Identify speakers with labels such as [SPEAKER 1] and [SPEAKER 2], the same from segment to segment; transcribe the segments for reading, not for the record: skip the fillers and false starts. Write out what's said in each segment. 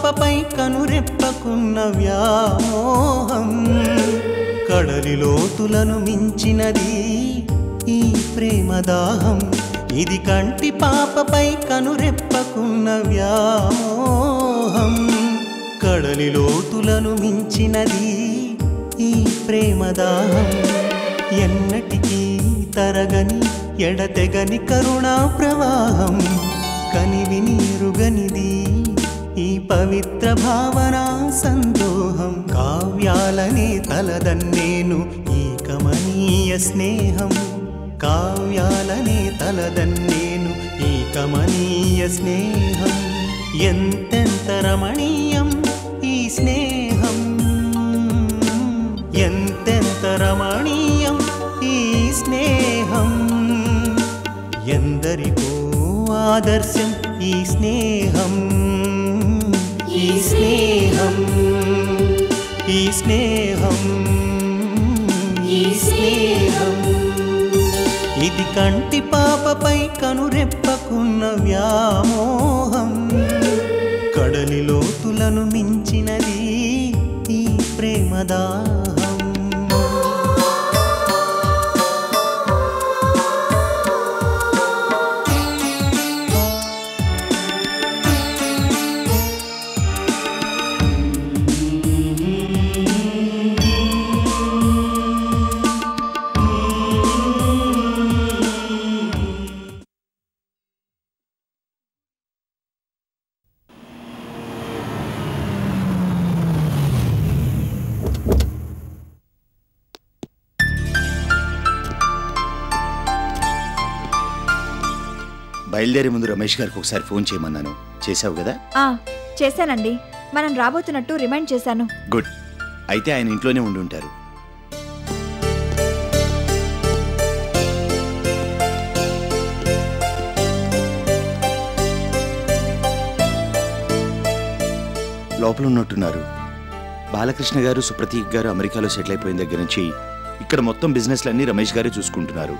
[SPEAKER 1] పాపపై కనురెప్పకున్న వ్యామోహం కడలి లోతులను మించినది ఈ ప్రేమదాహం ఇది కంటి పాపపై కనురెప్పకున్న వ్యామోహం కడలి లోతులను మించినది ఈ ప్రేమదాహం ఎన్నటికీ తరగని ఎడతెగని కరుణా ప్రవాహం కనివిని రుగనిది ఈ పవిత్ర భావన సందోహం కావ్యాలనే తలదన్నేను ఈ కమనీయ స్నేహం కావ్యాలనే తలదన్నేను ఈ కమనీయ స్నేహం ఎంతెంత రమణీయం ఈ స్నేహం ఎంతెంత రమణీయం ఈ స్నేహం ఎందరికో ఆదర్శం ఈ స్నేహం ఈ స్నేహం ఈ స్నేహం ఈ స్నేహం ఇది కంటి పాపపై కనురెప్పకున్న వ్యామోహం కడలి లోతులను మించినది ఈ ప్రేమదాహం
[SPEAKER 2] బయలుదేరే ముందు రమేష్ గారికి ఒకసారి ఫోన్ చేయమన్నాను. చేసావు కదా?
[SPEAKER 3] చేశానండి. మనం రాబోతున్నట్టు రిమైండ్ చేశాను.
[SPEAKER 2] గుడ్. అయితే ఆయన ఇంట్లోనే ఉండి ఉంటారు. లోపల ఉన్నట్టున్నారు. బాలకృష్ణ గారు సుప్రతీక్ గారు అమెరికాలో సెటిల్ అయిపోయిన దగ్గర నుంచి ఇక్కడ మొత్తం బిజినెస్లన్నీ రమేష్ గారే చూసుకుంటున్నారు.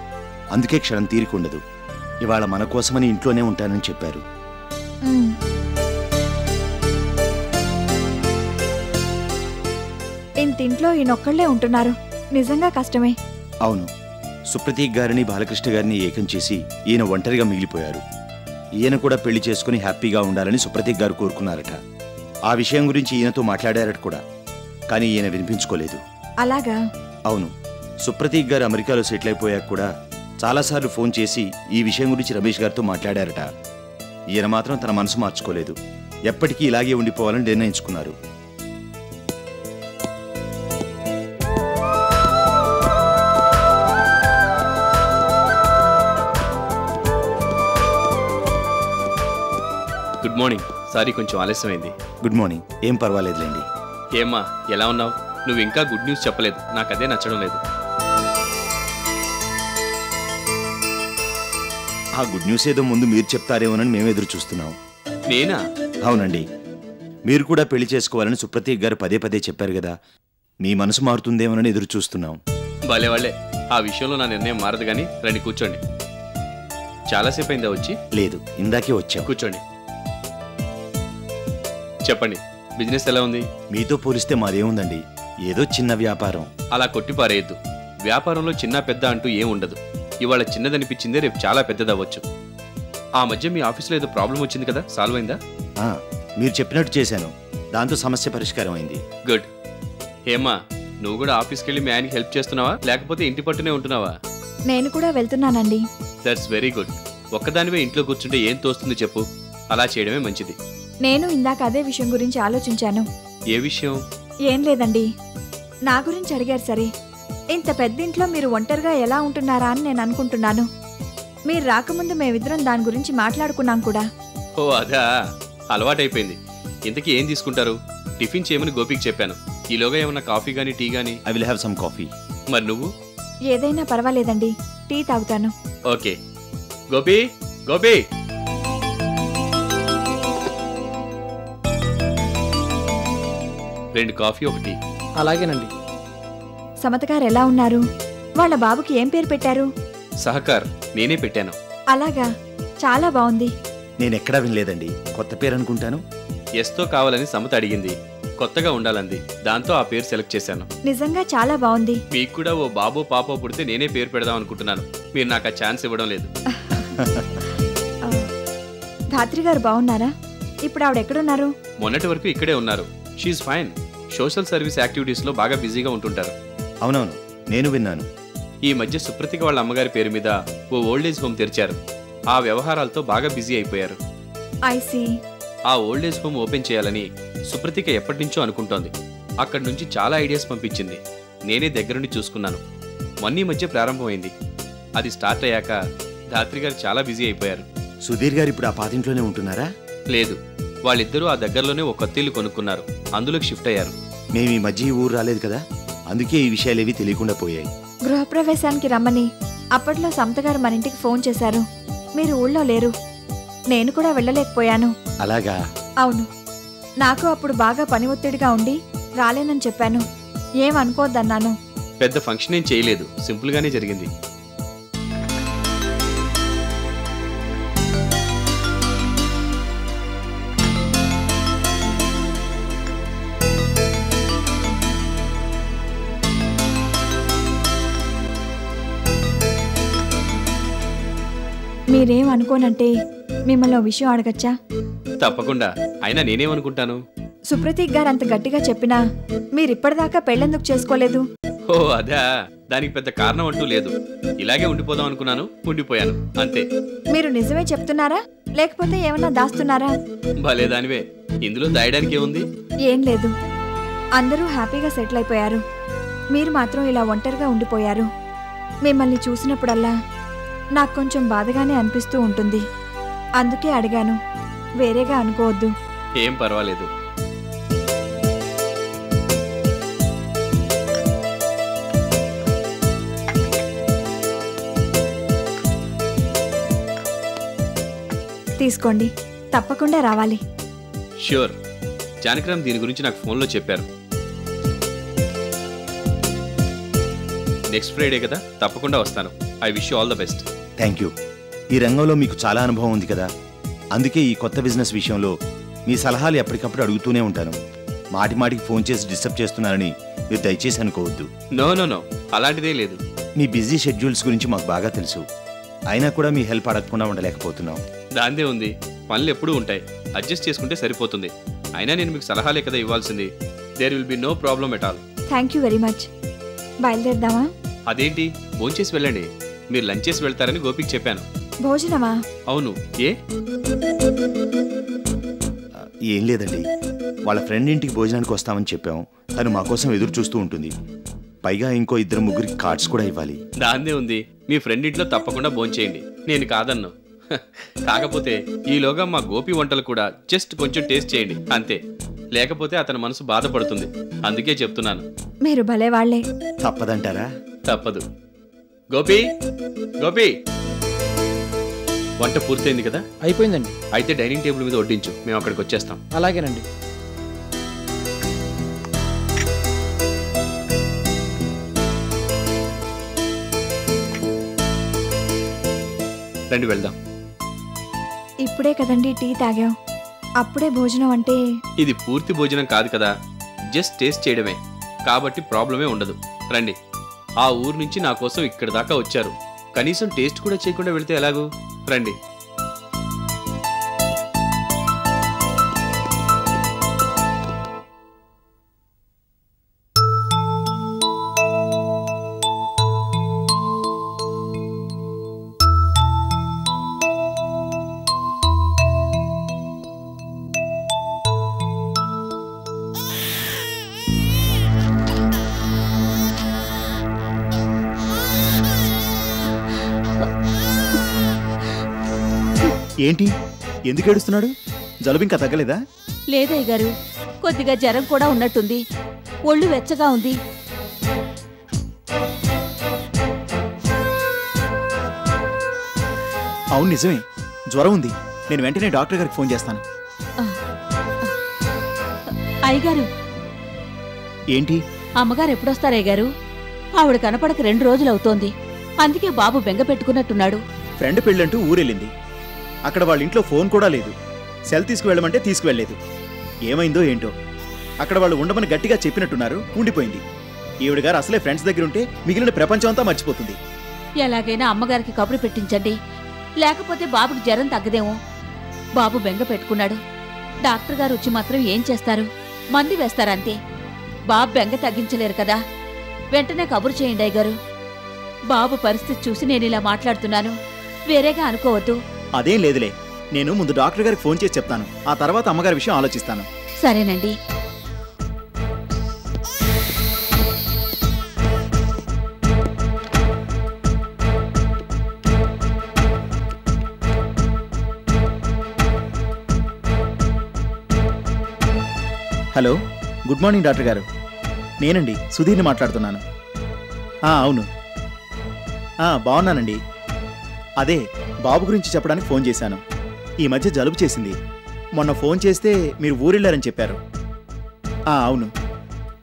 [SPEAKER 2] అందుకే క్షణం తీరికుండదు. ఇవాళ మన కోసమని ఇంట్లోనే ఉంటానని చెప్పారు.
[SPEAKER 3] ఇంటింట్లో ఈయనొక్కళ్లే ఉంటున్నారు. నిజంగా కష్టమే.
[SPEAKER 2] అవును. సుప్రతీక్ గారిని బాలకృష్ణ గారిని ఏకం చేసి ఈయన ఒంటరిగా మిగిలిపోయారు. ఈయన కూడా పెళ్లి చేసుకుని హ్యాపీగా ఉండాలని సుప్రతీక్ గారు కోరుకున్నారట. ఆ విషయం గురించి ఈయనతో మాట్లాడారట కూడా. కానీ ఈయన వినిపించుకోలేదు.
[SPEAKER 3] అలాగా?
[SPEAKER 2] అవును. సుప్రతీక్ గారు అమెరికాలో సెటిల్ అయిపోయాక కూడా చాలాసార్లు ఫోన్ చేసి ఈ విషయం గురించి రమేష్ గారితో మాట్లాడారట. ఈయన మాత్రం తన మనసు మార్చుకోలేదు. ఎప్పటికీ ఇలాగే ఉండిపోవాలని నిర్ణయించుకున్నారు.
[SPEAKER 4] Good morning. సారీ, కొంచెం ఆలస్యమైంది.
[SPEAKER 2] Good morning. ఏం పర్వాలేదులేండి.
[SPEAKER 4] ఏమ్మా, ఎలా ఉన్నావు? నువ్వు ఇంకా గుడ్ న్యూస్ చెప్పలేదు. నాకు అదే నచ్చడం లేదు.
[SPEAKER 2] ఆ గుడ్ న్యూస్ ఏదో ముందు మీరు చెప్తారేమోనని మేము ఎదురు చూస్తున్నాం.
[SPEAKER 4] నేనా?
[SPEAKER 2] అవునండి. మీరు కూడా పెళ్లి చేసుకోవాలని సుప్రతీక్ గారు పదే పదే చెప్పారు కదా. మీ మనసు మారుతుందేమోనని ఎదురు చూస్తున్నాం.
[SPEAKER 4] భలే వాళ్ళే. ఆ విషయంలో నా నిర్ణయం మారదు. కానీ రండి, కూర్చోండి. చాలాసేపు అయిందా వచ్చి?
[SPEAKER 2] లేదు, ఇందాకే వచ్చాం.
[SPEAKER 4] కూర్చోండి. చెప్పండి, బిజినెస్ ఎలా ఉంది?
[SPEAKER 2] మీతో పోలిస్తే మాదేముందండి, ఏదో చిన్న వ్యాపారం.
[SPEAKER 4] అలా కొట్టిపారేయద్దు. వ్యాపారంలో చిన్న పెద్ద అంటూ ఏం ఉండదు. ఇవాళ చిన్నదనిపించిందే రేపు చాలా పెద్దదవ్వచ్చు. ఆ మధ్య మీ ఆఫీస్లో ఏదో ప్రాబ్లం వచ్చింది కదా, సాల్వ్ అయిందా?
[SPEAKER 2] మీరు చెప్పినట్టు చేశాను. దాంతో సమస్య పరిష్కారం అయింది.
[SPEAKER 4] గుడ్. హేమా, నువ్వు కూడా ఆఫీస్కి వెళ్ళి మీ ఆయనకి హెల్ప్ చేస్తున్నావా, లేకపోతే ఇంటి పట్టునే ఉంటున్నావా?
[SPEAKER 3] నేను కూడా వెళ్తున్నానండి.
[SPEAKER 4] That's very good. ఒక్కదానివే ఇంట్లో కూర్చుంటే ఏం తోస్తుంది చెప్పు. అలా చేయడమే మంచిది.
[SPEAKER 3] నేను ఇందాక అదే విషయం గురించి ఆలోచించాను.
[SPEAKER 4] ఏ విషయం?
[SPEAKER 3] ఏం లేదండి, నా గురించి అడిగారు సరే. ఇంత పెద్ద ఇంట్లో మీరు ఒంటరిగా ఎలా ఉంటున్నారా అని నేను అనుకుంటున్నాను. మీరు రాకముందు మేమిద్దరం దాని గురించి మాట్లాడుకున్నాం కూడా.
[SPEAKER 4] ఓ అదా, అలవాటైపోయింది. ఇంతకీ ఏం తీసుకుంటారు? టిఫిన్ చేయమని గోపికి చెప్పాను. ఈలోగా ఏమన్నా కాఫీ గానీ టీ గానీ?
[SPEAKER 2] I will have some coffee.
[SPEAKER 4] మరి నువ్వు?
[SPEAKER 3] ఏదైనా పర్వాలేదండి, టీ తాగుతాను.
[SPEAKER 4] ఓకే. గోపి, గోపి, రెండు కాఫీ, ఒక టీ.
[SPEAKER 5] అలాగేనండి.
[SPEAKER 3] సమతగారు ఎలా ఉన్నారు? వాళ్ళ బాబుకి ఏం పేరు పెట్టారు?
[SPEAKER 4] సహకార్. నేనే పెట్టాను.
[SPEAKER 3] అలాగా, చాలా బాగుంది.
[SPEAKER 2] నేనెక్కడా వినలేదండి. కొత్త పేరు అనుకుంటాను.
[SPEAKER 4] ఎస్తో కావాలని సమత అడిగింది. కొత్తగా ఉండాలంది. దాంతో ఆ పేరు సెలెక్ట్ చేశాను.
[SPEAKER 3] నిజంగా చాలా బాగుంది.
[SPEAKER 4] మీకు కూడా ఓ బాబో పాపో పుడితే నేనే పేరు పెడదాం అనుకుంటున్నాను. మీరు నాకు ఆ ఛాన్స్ ఇవ్వడం లేదు.
[SPEAKER 3] ధాత్రి గారు బాగున్నారా? ఇప్పుడు ఆవిడ ఎక్కడున్నారు?
[SPEAKER 4] మొన్నటి వరకు ఇక్కడే ఉన్నారు. She fine. సోషల్ సర్వీస్ యాక్టివిటీస్లో బాగా బిజీగా ఉంటుంటారు.
[SPEAKER 2] అవునవును, నేను విన్నాను.
[SPEAKER 4] ఈ మధ్య సుప్రతిక వాళ్ళ అమ్మగారి పేరు మీద ఓ ఓల్డేజ్ హోమ్ తెరిచారు. ఆ వ్యవహారాలతో బాగా బిజీ అయిపోయారు.
[SPEAKER 3] I see.
[SPEAKER 4] ఆ ఓల్డేజ్ హోమ్ ఓపెన్ చేయాలని సుప్రతిక ఎప్పటి నుంచో అనుకుంటోంది. అక్కడి నుంచి చాలా ఐడియాస్ పంపించింది. నేనే దగ్గరుండి చూసుకున్నాను. మొన్న ఈ మధ్య ప్రారంభమైంది. అది స్టార్ట్ అయ్యాక ధాత్రి గారు చాలా బిజీ అయిపోయారు.
[SPEAKER 2] సుధీర్ గారు ఇప్పుడు ఆ పాతింట్లోనే ఉంటున్నారా?
[SPEAKER 4] లేదు, వాళ్ళిద్దరూ ఆ దగ్గరలోనే ఒక కొత్త ఇల్లు కొనుక్కున్నారు. అందులోకి షిఫ్ట్ అయ్యారు.
[SPEAKER 2] మేము ఈ మధ్య ఈ ఊరు రాలేదు కదా, అందుకే ఈ విషయాలేవి తెలియకుండా పోయాయి.
[SPEAKER 3] గృహప్రవేశానికి రమ్మని అప్పట్లో సమతగారు మన ఇంటికి ఫోన్ చేశారు. మీరు ఊళ్ళో లేరు. నేను కూడా వెళ్ళలేకపోయాను.
[SPEAKER 2] అలాగా?
[SPEAKER 3] అవును, నాకు అప్పుడు బాగా పని ఒత్తిడిగా ఉండి రాలేనని చెప్పాను. ఏమనుకోవద్దన్నాను.
[SPEAKER 4] పెద్ద ఫంక్షన్ ఏం చేయలేదు, సింపుల్గానే జరిగింది.
[SPEAKER 3] మీరేం అనుకోనంటే మిమ్మల్ని ఓ విషయం అడగచ్చా?
[SPEAKER 4] తప్పకుండా. అయినా నేనేమనుకుంటాను?
[SPEAKER 3] సుప్రతీక్ గారు అంత గట్టిగా చెప్పినా మీరిప్పటిదాకా పెళ్ళెందుకు చేసుకోలేదు?
[SPEAKER 4] ఓ అదా, దానికి పెద్ద కారణం అంటూ లేదు. ఇలాగే ఉండిపోదాం అనుకున్నాను, ఉండిపోయాను అంతే.
[SPEAKER 3] మీరు నిజమే చెప్తున్నారా లేకపోతే ఏమన్నా దాస్తున్నారా?
[SPEAKER 4] భలే దానివే, ఇందులో దాయడానికి ఏముంది?
[SPEAKER 3] ఏం లేదు, అందరూ హ్యాపీగా సెటిల్ అయిపోయారు. మీరు మాత్రం ఇలా ఒంటరిగా ఉండిపోయారు. మిమ్మల్ని చూసినప్పుడల్లా నాకు కొంచెం బాధగానే అనిపిస్తూ ఉంటుంది. అందుకే అడిగాను, వేరేగా అనుకోవద్దు.
[SPEAKER 4] ఏం పర్వాలేదు.
[SPEAKER 3] తీసుకోండి, తప్పకుండా రావాలి.
[SPEAKER 4] ష్యూర్. జానకిరామ్ దీని గురించి నాకు ఫోన్లో చెప్పారు. నెక్స్ట్ ఫ్రైడే కదా, తప్పకుండా వస్తాను. I wish you all the best.
[SPEAKER 2] Thank you. ఈ రంగంలో మీకు చాలా అనుభవం ఉంది కదా, అందుకే ఈ కొత్త బిజినెస్ విషయంలో మీ సలహాలు ఎప్పటికప్పుడు అడుగుతూనే ఉంటాను. మాటి మాటికి ఫోన్ చేసి డిస్టర్బ్ చేస్తున్నారని మీరు దయచేసి అనుకోవద్దు.
[SPEAKER 4] నో నో నో, అలాంటిదే లేదు.
[SPEAKER 2] మీ బిజీ షెడ్యూల్స్ గురించి మాకు బాగా తెలుసు. అయినా కూడా మీ హెల్ప్ అడగకుండా ఉండలేకపోతున్నాం.
[SPEAKER 4] దాందే ఉంది, పనులు ఎప్పుడూ ఉంటాయి. అడ్జస్ట్ చేసుకుంటే సరిపోతుంది. అయినా నేను మీకు సలహాలే కదా ఇవ్వాల్సింది. There will be no problem at all.
[SPEAKER 3] Thank you very much. బయలుదేరదామా?
[SPEAKER 4] అదేంటి, భోంచేసి వెళ్ళండి. మీరు లంచ్ చేసి వెళ్తారని గోపికి చెప్పాను.
[SPEAKER 3] భోజనమా?
[SPEAKER 4] అవును. ఏ?
[SPEAKER 2] ఏం లేదండి, వాళ్ళ ఫ్రెండ్ ఇంటికి భోజనానికి వస్తామని చెప్పాం. తను మా కోసం ఎదురు చూస్తూ ఉంటుంది. పైగా ఇంకో 2-3 కార్డ్స్ కూడా ఇవ్వాలి.
[SPEAKER 4] దాందే ఉంది, మీ ఫ్రెండ్ ఇంట్లో తప్పకుండా భోంచేయండి. నేను కాదన్ను. కాకపోతే ఈలోగా మా గోపి వంటలు కూడా జస్ట్ కొంచెం టేస్ట్ చేయండి అంతే. లేకపోతే అతని మనసు బాధపడుతుంది. అందుకే చెప్తున్నాను.
[SPEAKER 3] మీరు భలే వాళ్లే.
[SPEAKER 2] తప్పదంటారా?
[SPEAKER 4] తప్పదు. గోపి, గోపి, వంట పూర్తయింది కదా?
[SPEAKER 5] అయిపోయిందండి.
[SPEAKER 4] అయితే డైనింగ్ టేబుల్ మీద వడ్డించు, మేము అక్కడికి వచ్చేస్తాం.
[SPEAKER 5] అలాగేనండి.
[SPEAKER 4] రండి వెళ్దాం.
[SPEAKER 3] ఇప్పుడే కదండి టీ తాగాం, అప్పుడే భోజనం అంటే?
[SPEAKER 4] ఇది పూర్తి భోజనం కాదు కదా, జస్ట్ టేస్ట్ చేయడమే. కాబట్టి ప్రాబ్లమే ఉండదు. రండి. ఆ ఊరు నుంచి నా కోసం ఇక్కడి దాకా వచ్చారు, కనీసం టేస్ట్ కూడా చేయకుండా వెళితే ఎలాగూ? రండి.
[SPEAKER 6] ఏంటి, ఎందుకు ఏడుస్తున్నాడు? జలుబు ఇంకా తగ్గలేదా?
[SPEAKER 7] లేదయ్య గారు, కొద్దిగా జ్వరం కూడా ఉన్నట్టుంది. ఒళ్ళు వెచ్చగా ఉంది.
[SPEAKER 6] అవును నిజమే, జ్వరం ఉంది. నేను వెంటనే డాక్టర్ గారికి ఫోన్ చేస్తాను.
[SPEAKER 7] అయ్యగారు,
[SPEAKER 6] ఏంటి?
[SPEAKER 7] అమ్మగారు ఎప్పుడొస్తారయ్య గారు? ఆవిడ కనపడక 2 రోజులవుతోంది. అందుకే బాబు బెంగ పెట్టుకున్నట్టున్నాడు.
[SPEAKER 6] ఫ్రెండ్ పెళ్ళంటూ ఊరెళ్ళింది. అక్కడ వాళ్ళ ఇంట్లో ఫోన్ కూడా లేదు. సెల్ తీసుకువెళ్ళమంటే తీసుకువెళ్ళలేదు. ఏమైందో ఏంటో, అక్కడ వాళ్ళు ఉండమని గట్టిగా చెప్పినట్టున్నారు, ఉండిపోయింది. ఈవిడ గారు అసలే ఫ్రెండ్స్ దగ్గర ఉంటే మిగిలిన ప్రపంచం అంతా మర్చిపోతుంది.
[SPEAKER 7] ఎలాగైనా అమ్మగారికి కబురు పెట్టించండి, లేకపోతే బాబుకి జ్వరం తగ్గదేమో. బాబు బెంగ పెట్టుకున్నాడు. డాక్టర్ గారు వచ్చి మాత్రం ఏం చేస్తారు? మందు వేస్తారంతే. బాబు బెంగ తగ్గించలేరు కదా. వెంటనే కబురు చేయండి అయ్యగారు. బాబు పరిస్థితి చూసి నేను ఇలా మాట్లాడుతున్నాను, వేరేగా అనుకోవద్దు.
[SPEAKER 6] అదేం లేదులే, నేను ముందు డాక్టర్ గారికి ఫోన్ చేసి చెప్తాను, ఆ తర్వాత అమ్మగారి విషయం ఆలోచిస్తాను.
[SPEAKER 7] సరేనండి.
[SPEAKER 6] హలో, గుడ్ మార్నింగ్ డాక్టర్ గారు. నేనండి, సుధీర్ని మాట్లాడుతున్నాను. అవును, బాగున్నానండి. అదే బాబు గురించి చెప్పడానికి ఫోన్ చేశాను. ఈ మధ్య జలుబు చేసింది. మొన్న ఫోన్ చేస్తే మీరు ఊరెళ్ళారని చెప్పారు. అవును,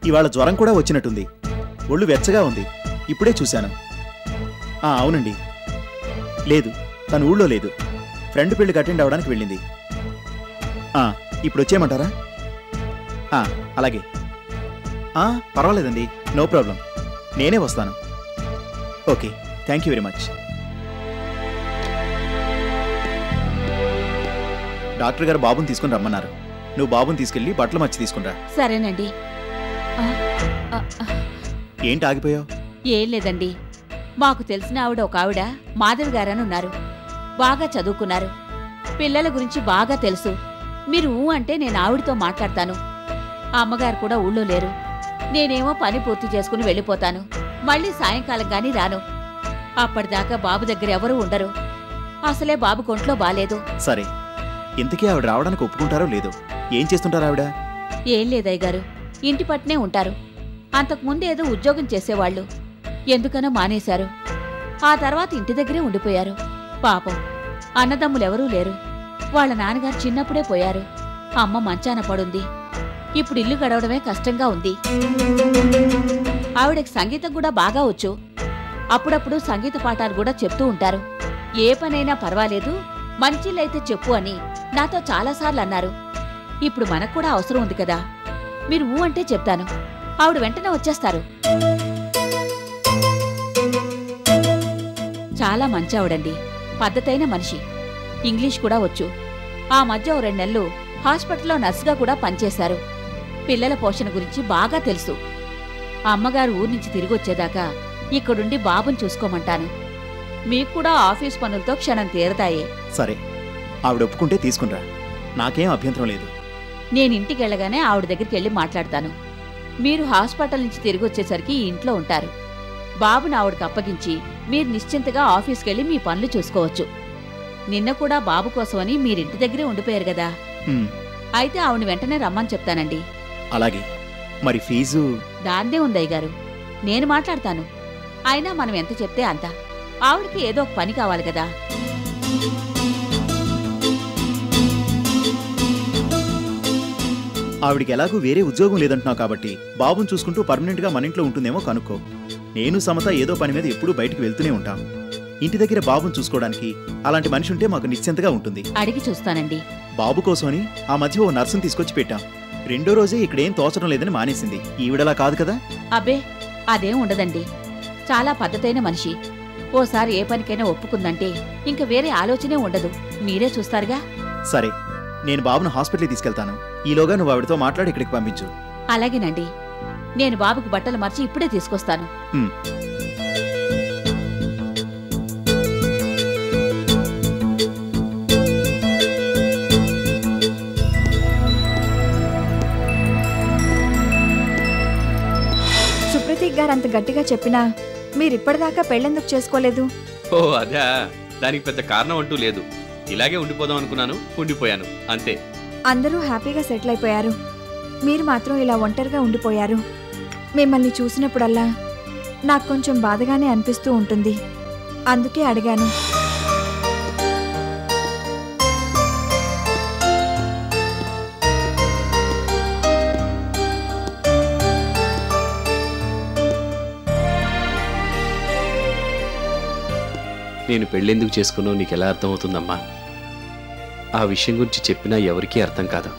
[SPEAKER 6] ఇవాళ జ్వరం కూడా వచ్చినట్టుంది. ఒళ్ళు వెచ్చగా ఉంది, ఇప్పుడే చూశాను. అవునండి. లేదు, తను ఊళ్ళో లేదు, ఫ్రెండ్ పెళ్లికి అటెండ్ అవ్వడానికి వెళ్ళింది. ఇప్పుడు వచ్చేయమంటారా? అలాగే. పర్వాలేదండి, నో ప్రాబ్లం, నేనే వస్తాను. Okay, thank you very much. Doctor గారు బాబుని తీసుకుని రమ్మన్నారు. నువ్వు బాబుని తీసుకెళ్ళి బట్టలు మర్చి తీసుకునిరా.
[SPEAKER 7] సరేనండి.
[SPEAKER 6] ఏంటి ఆగిపోయావు?
[SPEAKER 7] ఏం లేదండి, మాకు తెలిసిన ఒక ఆవిడ మాధవి గారని ఉన్నారు. బాగా చదువుకున్నారు, పిల్లల గురించి బాగా తెలుసు. మీరు అంటే నేను ఆవిడతో మాట్లాడతాను. అమ్మగారు కూడా ఊళ్ళో లేరు. నేనేమో పని పూర్తి చేసుకుని వెళ్ళిపోతాను. మళ్ళీ సాయంకాలం గాని రాను. అప్పటిదాకా బాబు దగ్గర ఎవరూ ఉండరు. అసలే బాబు కొంట్లో బాలేదు.
[SPEAKER 6] సరే, ఇంతకీ ఆవిడ రావడానికి ఒప్పుకుంటారో లేదో? ఏం చేస్తుంటారు ఆవిడ?
[SPEAKER 7] ఏం లేదయ్య గారు, ఇంటి పట్టునే ఉంటారు. అంతకుముందు ఏదో ఉద్యోగం చేసేవాళ్లు, ఎందుకనో మానేశారు. ఆ తర్వాత ఇంటి దగ్గరే ఉండిపోయారు. పాపం, అన్నదమ్ములెవరూ లేరు. వాళ్ళ నాన్నగారు చిన్నప్పుడే పోయారు. అమ్మ మంచాన పడుంది. ఇప్పుడు ఇల్లు గడవడమే కష్టంగా ఉంది. ఆవిడకి సంగీతం కూడా బాగా వచ్చు. అప్పుడప్పుడు సంగీత పాఠాలు కూడా చెప్తూ ఉంటారు. ఏ పనైనా పర్వాలేదు, మంచిలైతే చెప్పు అని నాతో చాలాసార్లు అన్నారు. ఇప్పుడు మనకు కూడా అవసరం ఉంది కదా. మీరు అంటే చెప్తాను, ఆవిడ వెంటనే వచ్చేస్తారు. చాలా మంచి ఆవిడండి, పద్ధతైన మనిషి. ఇంగ్లీష్ కూడా వచ్చు. ఆ మధ్య 2 నెలలు హాస్పిటల్లో నర్సుగా కూడా పనిచేశారు. పిల్లల పోషణ గురించి బాగా తెలుసు. అమ్మగారు ఊరి నుంచి తిరిగొచ్చేదాకా ఇక్కడుండి బాబుని చూసుకోమంటాను. మీకు కూడా ఆఫీస్ పనులతో క్షణం తీరతాయే.
[SPEAKER 6] సరే, ఆవిడ ఒప్పుకుంటే తీసుకునిరా, నాకేం అభ్యంతరం లేదు.
[SPEAKER 7] నేనింటికెళ్ళగానే ఆవిడ దగ్గరికి వెళ్ళి మాట్లాడతాను. మీరు హాస్పిటల్ నుంచి తిరిగొచ్చేసరికి ఈ ఇంట్లో ఉంటారు. బాబుని ఆవిడకి అప్పగించి మీరు నిశ్చింతగా ఆఫీస్కెళ్ళి మీ పనులు చూసుకోవచ్చు. నిన్న కూడా బాబు కోసమని మీరింటి దగ్గరే ఉండిపోయారు కదా. అయితే ఆవిడ వెంటనే రమ్మని చెప్తానండి.
[SPEAKER 6] అలాగే. మరి ఫీజు?
[SPEAKER 7] దాందే ఉందయ్య గారు, నేను మాట్లాడతాను. అయినా మనం ఎంత చెప్తే అంత. ఆవిడకి ఏదో ఒక పని కావాలి కదా.
[SPEAKER 6] ఆవిడికి ఎలాగూ వేరే ఉద్యోగం లేదంటున్నావు కాబట్టి బాబుని చూసుకుంటూ పర్మనెంట్గా మన ఇంట్లో ఉంటుందేమో కనుక్కో. నేను సమత ఏదో పని మీద ఎప్పుడూ బయటికి వెళ్తూనే ఉంటాం. ఇంటి దగ్గర బాబుని చూసుకోవడానికి అలాంటి మనిషి ఉంటే మాకు నిశ్చింతగా ఉంటుంది.
[SPEAKER 7] అడిగి చూస్తానండి.
[SPEAKER 6] బాబు కోసమని ఆ మధ్య ఓ నర్సును తీసుకొచ్చి పెట్టాం. 2వ రోజే ఇక్కడేం తోచడం లేదని మానేసింది. ఈవిడలా కాదు కదా.
[SPEAKER 7] అబ్బే, అదేం ఉండదండి. చాలా పద్ధతైన మనిషి. ఓసారి ఏ పనికైనా ఒప్పుకుందంటే ఇంక వేరే ఆలోచనే ఉండదు. మీరే చూస్తారుగా.
[SPEAKER 6] సరే, నేను బాబును హాస్పిటల్కి తీసుకెళ్తాను. ఈలోగా నువ్వు ఆవిడతో మాట్లాడి ఇక్కడికి పంపించు.
[SPEAKER 7] అలాగేనండి. నేను బాబుకు బట్టలు మార్చి ఇప్పుడే తీసుకొస్తాను.
[SPEAKER 3] సుప్రతీక్ గారు అంత గట్టిగా చెప్పినా మీరిప్పటిదాకా పెళ్ళెందుకు చేసుకోలేదు?
[SPEAKER 4] ఓ అదా, దానికి పెద్ద కారణం అంటూ లేదు. ఇలాగే ఉండిపోదాం అనుకున్నాను, ఉండిపోయాను అంతే.
[SPEAKER 3] అందరూ హ్యాపీగా సెటిల్ అయిపోయారు. మీరు మాత్రం ఇలా ఒంటరిగా ఉండిపోయారు. మిమ్మల్ని చూసినప్పుడల్లా నాకు కొంచెం బాధగానే అనిపిస్తూ ఉంటుంది. అందుకే అడిగాను.
[SPEAKER 4] నేను పెళ్ళెందుకు చేసుకున్నావు నీకు ఎలా అర్థమవుతుందమ్మా? ఆ విషయం గురించి చెప్పినా ఎవరికీ అర్థం కాదు.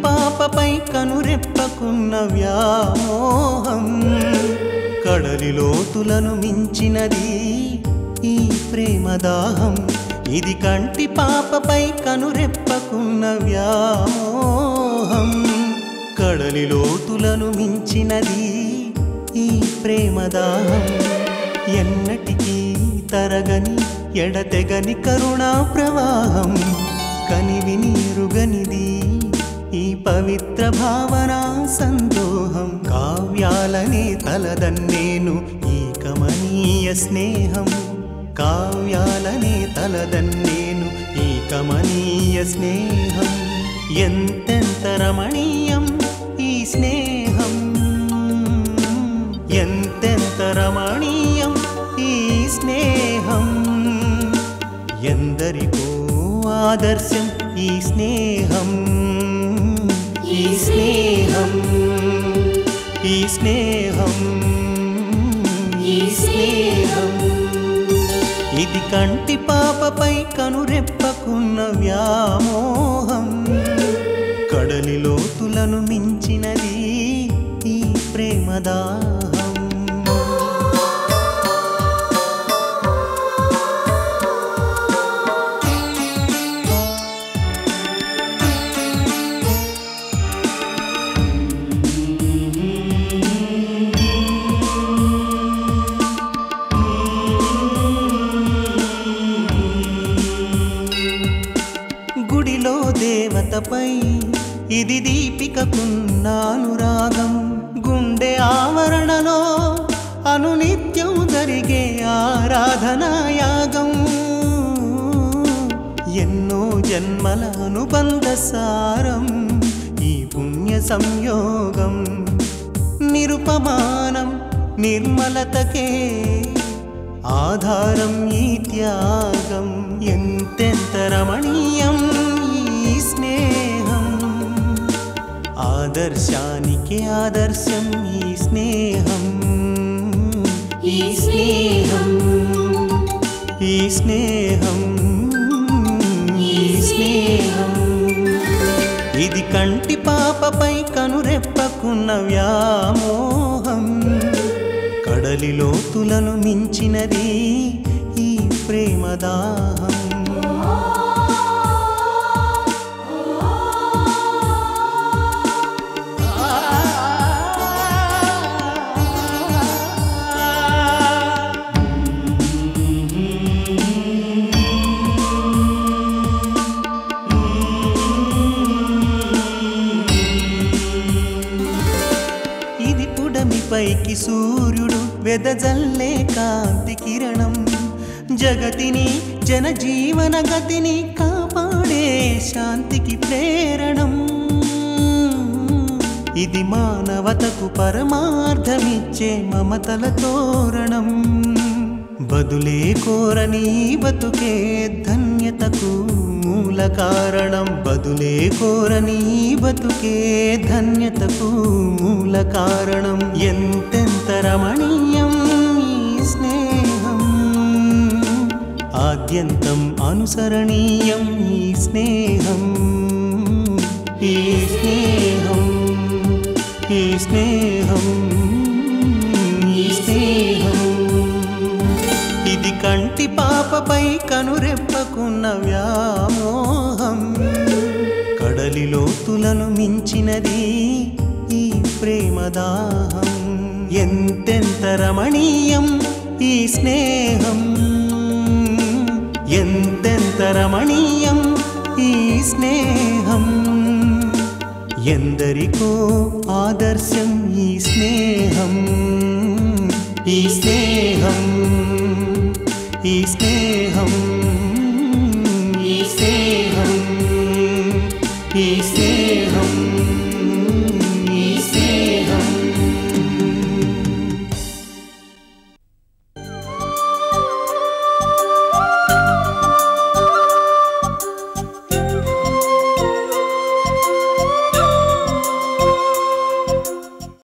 [SPEAKER 1] పాపపై కనురెప్పకున్న వ్యామోహం కడలి లోతులను మించినది ఈ ప్రేమదాహం. ఇది కంటి పాపపై కనురెప్పకున్న వ్యామోహం కడలి లోతులను మించినది ఈ ప్రేమదాహం. ఎన్నటికీ తరగని ఎడతెగని కరుణా ప్రవాహం కనివిని ఎరుగనిది ఈ పవిత్ర భావన సందోహం. కావ్యాలనే తలదన్నేను ఈ కమనీయ స్నేహం. కావ్యాలనే తలదన్నేను ఈ కమనీయ స్నేహం. ఎంతెంత రమణీయం ఈ స్నేహం, ఎంతెంత రమణీయం ఈ స్నేహం. ఎందరికో ఆదర్శం ఈ స్నేహం, ఈ స్నేహం, ఈ స్నేహం, ఈ స్నేహం. ఇది కంటి పాపపై కనురెప్పకున్న వ్యామోహం కడలి లోతులను మించినది ఈ ప్రేమదాహం. గుడిలో దేవతపై ఇది దీపికకున్న అనురాగం. గుండె ఆవరణలో అనునిత్యం జరిగే ఆరాధనాయాగం. ఎన్నో జన్మల అనుబంధ సారం ఈ పుణ్య సంయోగం. నిరుపమానం నిర్మలతకే ఆధారం ఈ త్యాగం. ఎంతెంత రమణీయం ఈ స్నేహం, ఆదర్శానికి ఆదర్శం ఈ స్నేహం, ఈ స్నేహం, ఈ స్నేహం, ఈ స్నేహం. ఇది కంటి పాపపై కనురెప్పకున్న వ్యామోహం కడలి లోతులను మించినది ఈ ప్రేమదాహం. ఇది పుడమిపైకి సూర్యుడు వెదజల్లే కాంతి కిరణం. జగతిని జనజీవన గతిని కాపాడే శాంతికి ప్రేరణం. ఇది మానవతకు పరమార్థమిచ్చే మమతల తోరణం. బదులే కోరని బతుకే ధన్యతకు మూల కారణం. బదులే కోరని బతుకే ధన్యతకు మూల కారణం. ఎంతెంత రమణీయం ఈ స్నేహం, ఆద్యంతం అనుసరణీయం ఈ స్నేహం, ఈ స్నేహం, ఈ స్నేహం, ఈ స్నేహం. పాపపై కనురెప్పకున్న వ్యామోహం కడలి లోతులను మించినది ఈ ప్రేమదాహం ఎంతెంత రమణీయం ఈ స్నేహం ఎంతెంత రమణీయం ఈ స్నేహం ఎందరికో ఆదర్శం ఈ స్నేహం ఈ స్నేహం ఈ స్నేహం ఈ స్నేహం ఈ స్నేహం